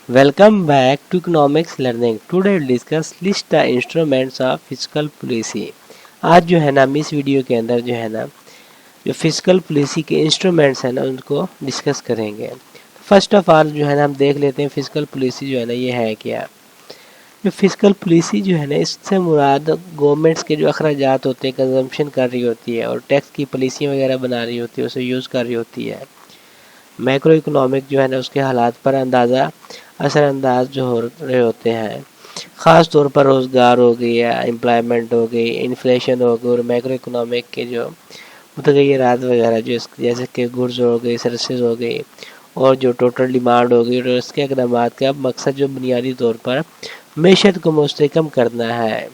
Welcome back to Economics Learning. Today we'll discuss list the instruments of fiscal policy. आज जो है ना हम इस वीडियो के अंदर जो है ना जो फिजिकल पॉलिसी के इंस्ट्रूमेंट्स हैं ना उनको डिस्कस करेंगे। फर्स्ट ऑफ ऑल जो है ना हम देख लेते हैं फिजिकल पॉलिसी जो है ना ये है क्या। जो फिजिकल पॉलिसी जो है ना इससे मुराद गवर्नमेंट्स के जो अखराजात होते हैं कंजम्पशन कर रही होती है और टैक्स की पॉलिसी वगैरह बना रही होती है उसे यूज़ कर रही होती है। मैक्रो इकोनॉमिक जो है ना उसके हालात पर अंदाज़ा असरअंदाज जो हो रहे होते हैं, ख़ास तौर पर रोज़गार हो गई या एम्प्लॉयमेंट हो गई, इन्फ्लेशन हो गई और मैक्रो इकोनॉमिक के जो मुतग़य्यरात वगैरह जो जैसे कि गुड्स हो गई, सर्विसेज हो गई और जो टोटल डिमांड हो गई और इसके इक़दामात का मकसद जो बुनियादी तौर पर मईशत को मुस्तहकम करना है।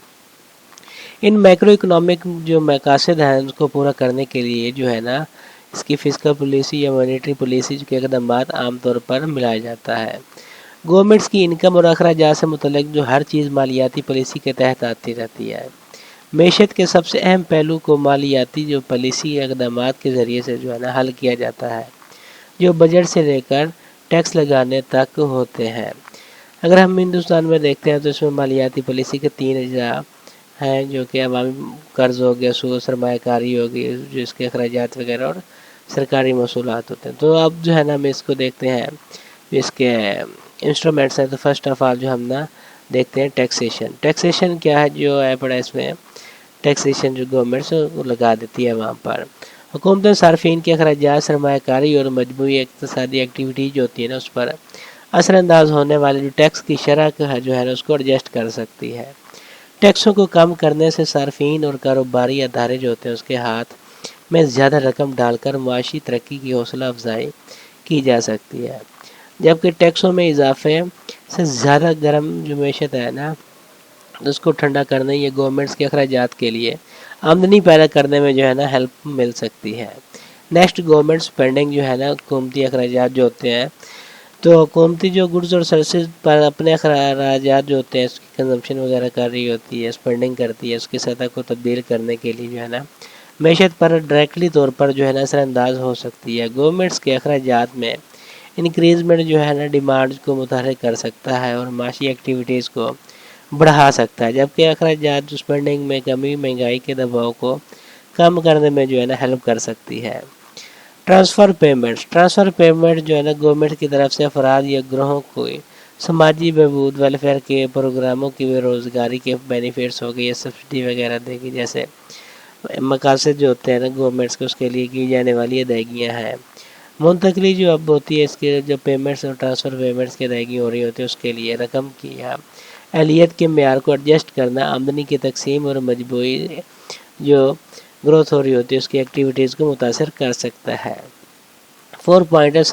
इन मैक्रो इकोनॉमिक जो मकासद हैं उसको पूरा करने के लिए जो है ना इसकी फिजिकल पॉलिसी या मॉनेटरी पॉलिसी के इक़दामात आमतौर पर मिलाया जाता है। गवर्नमेंट्स की इनकम और अखराजात से मुतल्लिक़ जो हर चीज़ मालियाती पॉलिसी के तहत आती रहती है। मईशत के सबसे अहम पहलू को मालियाती जो पॉलिसी या इक़दामात के ज़रिए से जो है ना हल किया जाता है, जो बजट से लेकर टैक्स लगाने तक होते हैं। अगर हम हिंदुस्तान में देखते हैं तो इसमें मालियाती पॉलिसी के 3 अज़ा हैं, जो कि अवामी कर्ज़ हो गया, सूद सरमायाकारी हो गई, जो इसके अखराजात वगैरह और सरकारी मसूलात होते हैं। तो अब जो है ना हम इसको देखते हैं इसके इंस्ट्रूमेंट्स हैं। तो फर्स्ट ऑफ ऑल जो हम ना देखते हैं टैक्सेशन क्या है जो है पड़ा इसमें टैक्सेशन जो गवर्नमेंट से लगा देती है वहाँ पर हुकूमतें सार्फिन के अखराजात सरमायाकारी और मजमूई इक़्तिसादी एक्टिविटीज़ जो होती है ना उस पर असरअंदाज होने वाले जो टैक्स की शरह जो है ना उसको एडजस्ट कर सकती है। टैक्सों को कम करने से सार्फिन और कारोबारी अदारे जो होते हैं उसके हाथ में ज़्यादा रकम डालकर मुआशी तरक्की की हौसला अफजाई की जा सकती है, जबकि टैक्सों में इजाफे से ज़्यादा गर्म जो मैशत है ना तो उसको ठंडा करने या गवर्नमेंट्स के अखराजात के लिए आमदनी पैदा करने में जो है ना हेल्प मिल सकती है। नेक्स्ट गवर्नमेंट स्पेंडिंग जो है ना हुकूमती अखराजात जो होते हैं, तो हुकूमती जो गुड्स और सर्विसेज पर अपने अखराजात जो होते हैं उसकी कंजम्पशन वगैरह कर रही होती है, स्पेंडिंग करती है, उसकी सतह को तब्दील करने के लिए जो है ना मैशत पर डायरेक्टली तौर पर जो है ना असरअंदाज हो सकती है। गवर्नमेंट्स के अखराजात में इंक्रीजमेंट जो है ना डिमांड को मुतहर्रिक कर सकता है और माशी एक्टिविटीज़ को बढ़ा सकता है, जबकि अखराजात जो स्पेंडिंग में कमी महंगाई के दबाव को कम करने में जो है ना हेल्प कर सकती है। ट्रांसफ़र पेमेंट जो है ना गवर्नमेंट की तरफ से अफराद या ग्रोहों को समाजी बहबूद वेलफेयर के प्रोग्रामों की बेरोज़गारी के बेनिफिट्स हो गए या सब्सिडी वगैरह देगी, जैसे मकासद जो होते हैं ना गवर्नमेंट्स के उसके लिए की जाने वाली अदायगियाँ हैं। मुंतकली जो अब होती है इसके जो पेमेंट्स और ट्रांसफ़र पेमेंट्स की अदायगी हो रही होती है उसके लिए रकम की या एहलियत के मेयार को एडजस्ट करना आमदनी की तकसीम और मजबूरी जो ग्रोथ हो रही होती है उसकी एक्टिविटीज़ को मुतासर कर सकता है। 4 पॉइंट है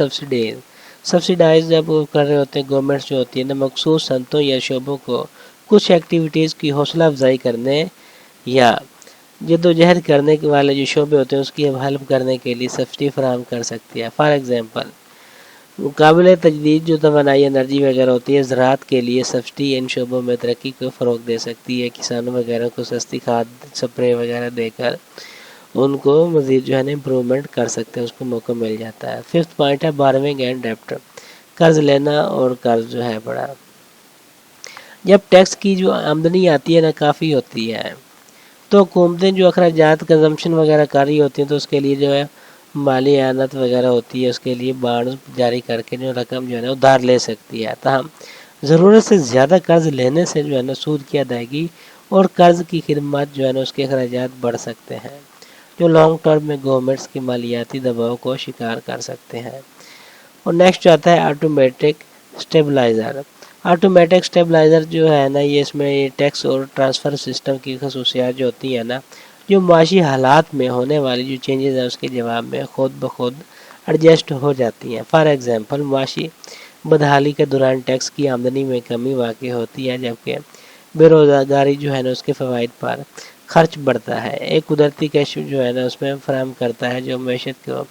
सब्सिडाइज जब वो कर रहे होते हैं गवर्नमेंट्स जो होती है ना मखसूस सनतों या शोबों को कुछ एक्टिविटीज़ की हौसला अफजाई करने या जद्दोजहद करने के वाले जो शोबे होते हैं उसकी हेल्प करने के लिए सब्सिडी फराहम कर सकती है। फॉर एग्ज़ाम्पल काबिल तजदीद जो तवानाई एनर्जी वगैरह होती है ज़राअत के लिए सब्सिडी इन शोबों में तरक्की को फ़रोग दे सकती है। किसानों वगैरह को सस्ती खाद स्प्रे वगैरह देकर उनको मज़ीद जो है ना इम्प्रूवमेंट कर सकते हैं, उसको मौका मिल जाता है। 5th पॉइंट है बारहविंग एंड डेप्ट, कर्ज लेना और कर्ज जो है बड़ा। जब टैक्स की जो आमदनी आती है ना काफ़ी होती है तो हुकूमतें जो अखराजात कंजम्पशन वगैरह कर रही होती हैं तो उसके लिए जो है माली आनत वगैरह होती है उसके लिए बांड जारी करके जो रकम जो है ना उधार ले सकती है। तहम ज़रूरत से ज़्यादा कर्ज लेने से जो है ना सूद की अदायगी और कर्ज की खिदमत जो है ना उसके अखराजात बढ़ सकते हैं, जो लॉन्ग टर्म में गवर्नमेंट्स की मालियाती दबाव को शिकार कर सकते हैं। और नेक्स्ट आता है ऑटोमेटिक स्टेबलाइज़र जो है ना ये इसमें ये टैक्स और ट्रांसफ़र सिस्टम की खसूसियात जो होती है ना जो माशी हालात में होने वाली जो चेंजेस हैं उसके जवाब में खुद ब खुद एडजस्ट हो जाती हैं। फॉर एग्ज़ाम्पल माशी बदहाली के दौरान टैक्स की आमदनी में कमी वाक़ई होती है, जबकि बेरोज़गारी जो है ना उसके फ़वाइद पर खर्च बढ़ता है। एक कुदरती कैश जो है ना उसमें फराहम करता है जो मैशत को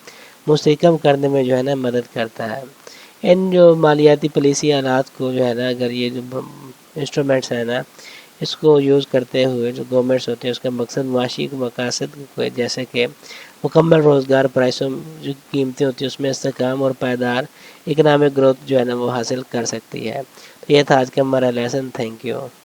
मुस्तहकम करने में जो है ना मदद करता है। इन जो मालियाती पॉलिसी हालात को जो है ना अगर ये जो इंस्ट्रूमेंट्स हैं ना اس کو یوز کرتے ہوئے جو گورنمنٹس ہوتے ہیں اس کا مقصد معاشی مقاصد جیسے کہ مکمل روزگار، پرائسوں جو قیمتیں ہوتی ہیں اس میں استحکام اور پائیدار اکنامک گروتھ جو ہے نا وہ حاصل کر سکتی ہے۔ تو یہ تھا آج کا ہمارا لیسن۔ Thank you.